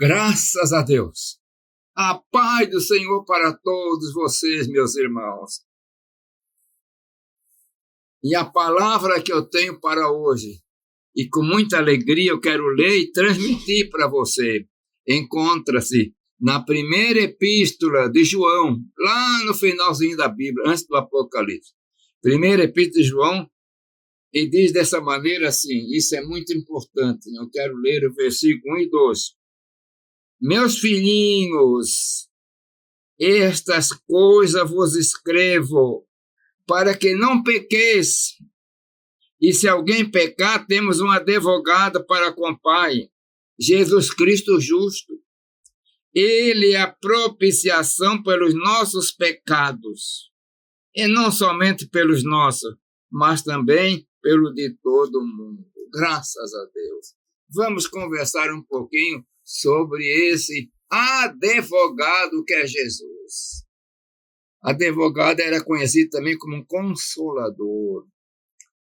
Graças a Deus. A paz do Senhor para todos vocês, meus irmãos. E a palavra que eu tenho para hoje, e com muita alegria eu quero ler e transmitir para você, encontra-se na primeira epístola de João, lá no finalzinho da Bíblia, antes do Apocalipse. Primeira epístola de João, e diz dessa maneira assim, isso é muito importante, eu quero ler o versículo 1 e 2. Meus filhinhos, estas coisas vos escrevo, para que não pequeis. E se alguém pecar, temos um advogado para com o Pai, Jesus Cristo justo. Ele é a propiciação pelos nossos pecados, e não somente pelos nossos, mas também pelo de todo mundo. Graças a Deus. Vamos conversar um pouquinho sobre esse advogado que é Jesus. Advogado era conhecido também como um consolador.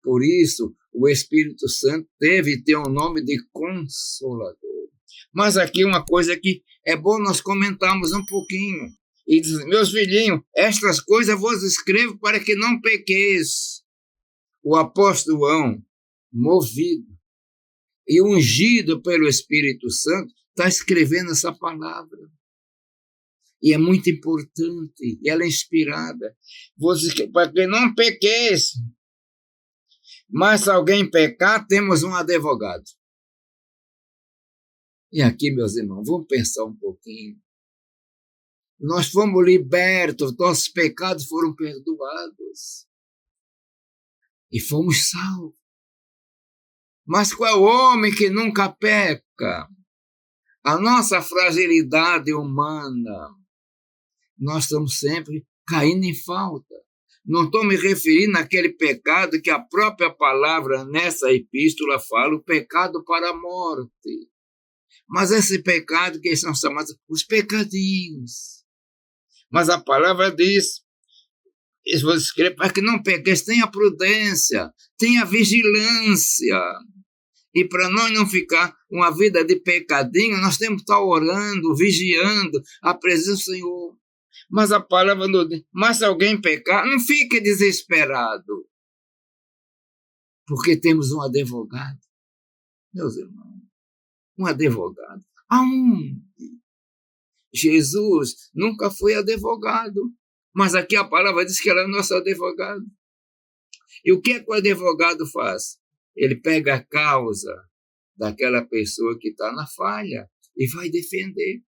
Por isso, o Espírito Santo deve ter o nome de Consolador. Mas aqui uma coisa que é bom nós comentarmos um pouquinho. E diz, meus filhinhos, estas coisas vos escrevo para que não pequeis. O apóstolo João, movido e ungido pelo Espírito Santo, está escrevendo essa palavra. E é muito importante, e ela é inspirada. Para que não pequeis. Mas se alguém pecar, temos um advogado. E aqui, meus irmãos, vamos pensar um pouquinho. Nós fomos libertos, nossos pecados foram perdoados. E fomos salvos. Mas qual é o homem que nunca peca? A nossa fragilidade humana, nós estamos sempre caindo em falta. Não estou me referindo àquele pecado que a própria palavra nessa epístola fala, o pecado para a morte. Mas esse pecado que são chamados os pecadinhos. Mas a palavra diz, vou escrever, para que não pequeis, tenha prudência, tenha vigilância. E para nós não ficar uma vida de pecadinho, nós temos que estar orando, vigiando a presença do Senhor. Mas a palavra não diz, mas se alguém pecar, não fique desesperado. Porque temos um advogado. Meus irmãos, um advogado. Aonde? Jesus nunca foi advogado. Mas aqui a palavra diz que ele é nosso advogado. E o que é que o advogado faz? Ele pega a causa daquela pessoa que está na falha e vai defender.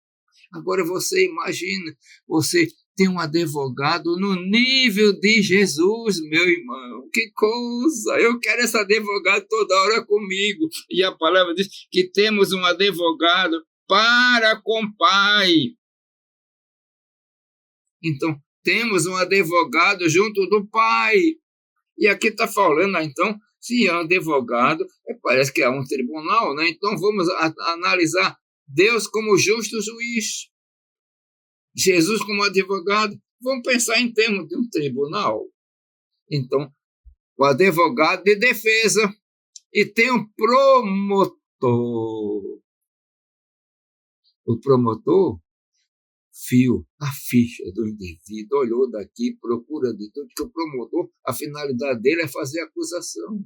Agora você imagina, você tem um advogado no nível de Jesus, meu irmão. Que coisa! Eu quero esse advogado toda hora comigo. E a palavra diz que temos um advogado para com o Pai. Então, temos um advogado junto do Pai. E aqui está falando, então, se é um advogado, parece que é um tribunal, né? Então vamos analisar Deus como justo juiz, Jesus como advogado. Vamos pensar em termos de um tribunal. Então, o advogado de defesa e tem um promotor. O promotor viu a ficha do indivíduo, olhou daqui, procura de tudo, que o promotor, a finalidade dele é fazer acusação.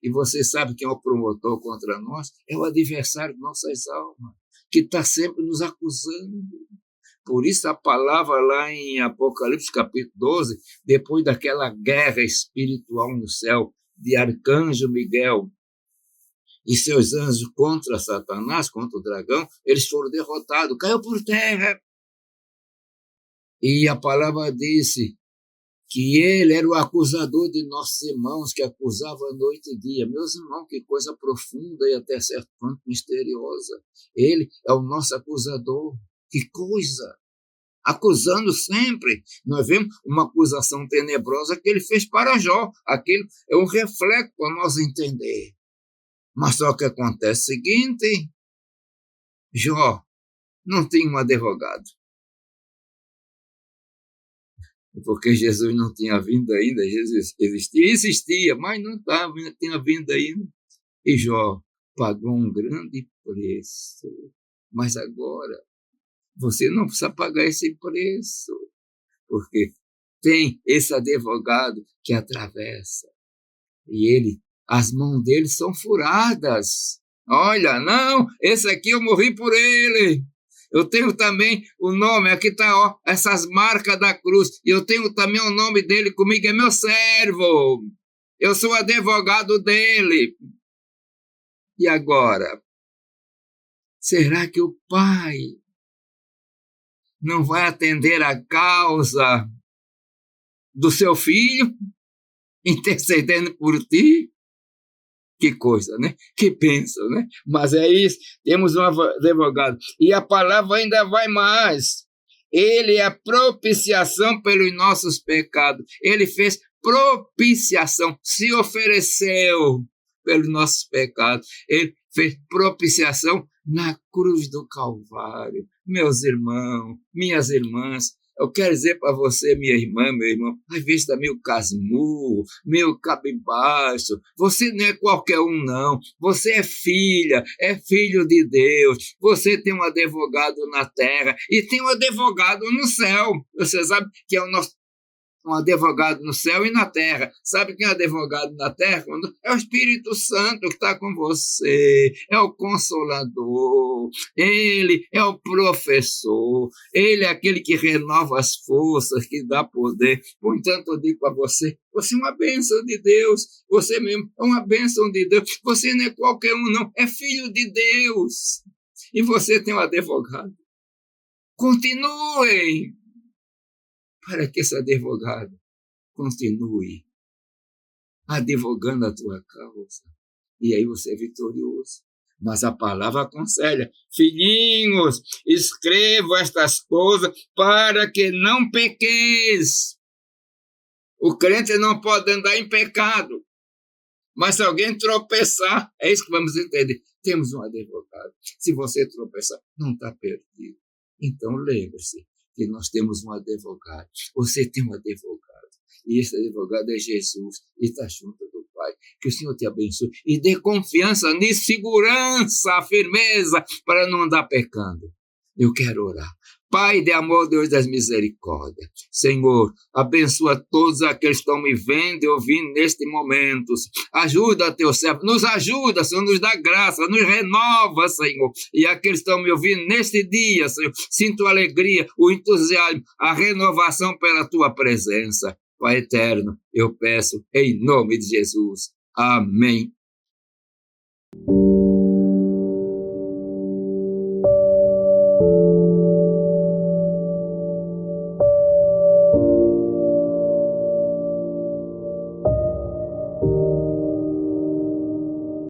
E você sabe quem é o promotor contra nós? É o adversário de nossas almas, que está sempre nos acusando. Por isso a palavra lá em Apocalipse capítulo 12, depois daquela guerra espiritual no céu, de arcanjo Miguel e seus anjos contra Satanás, contra o dragão, eles foram derrotados, caiu por terra. E a palavra disse que ele era o acusador de nossos irmãos, que acusava noite e dia. Meus irmãos, que coisa profunda e até certo ponto misteriosa. Ele é o nosso acusador. Que coisa! Acusando sempre. Nós vemos uma acusação tenebrosa que ele fez para Jó. Aquilo é um reflexo para nós entender. Mas só que acontece o seguinte, Jó não tinha um advogado. Porque Jesus não tinha vindo ainda, Jesus existia, mas não tinha vindo ainda. E Jó pagou um grande preço. Mas agora, você não precisa pagar esse preço, porque tem esse advogado que atravessa. E as mãos dele são furadas. Olha, não, esse aqui eu morri por ele. Eu tenho também o nome, aqui está essas marcas da cruz. E eu tenho também o nome dele comigo, é meu servo. Eu sou advogado dele. E agora? Será que o Pai não vai atender a causa do seu filho, intercedendo por ti? Que coisa, né? Que bênção, né? Mas é isso, temos um advogado. E a palavra ainda vai mais. Ele é a propiciação pelos nossos pecados. Ele fez propiciação, se ofereceu pelos nossos pecados. Ele fez propiciação na cruz do Calvário. Meus irmãos, minhas irmãs, eu quero dizer para você, minha irmã, meu irmão, às vezes está meio casmurro, meio cabisbaixo. Você não é qualquer um, não. Você é filha, é filho de Deus. Você tem um advogado na terra e tem um advogado no céu. Você sabe que é um advogado no céu e na terra. Sabe quem é advogado na terra? É o Espírito Santo que está com você, é o Consolador, ele é o professor, ele é aquele que renova as forças, que dá poder. Portanto, eu digo para você, você é uma bênção de Deus, você mesmo é uma bênção de Deus, você não é qualquer um, não, é filho de Deus, e você tem um advogado. Continuem, para que esse advogado continue advogando a tua causa. E aí você é vitorioso. Mas a palavra aconselha: filhinhos, escrevo estas coisas para que não pequeis. O crente não pode andar em pecado. Mas se alguém tropeçar, é isso que vamos entender. Temos um advogado. Se você tropeçar, não está perdido. Então lembre-se que nós temos um advogado. Você tem um advogado. E esse advogado é Jesus. E está junto do Pai. Que o Senhor te abençoe. E dê confiança nisso, segurança, firmeza, para não andar pecando. Eu quero orar. Pai de amor, Deus das misericórdias, Senhor, abençoa todos aqueles que estão me vendo e ouvindo neste momento. Ajuda teu servo, nos ajuda, Senhor, nos dá graça, nos renova, Senhor. E aqueles que estão me ouvindo neste dia, Senhor, sinto a alegria, o entusiasmo, a renovação pela tua presença. Pai eterno, eu peço em nome de Jesus. Amém.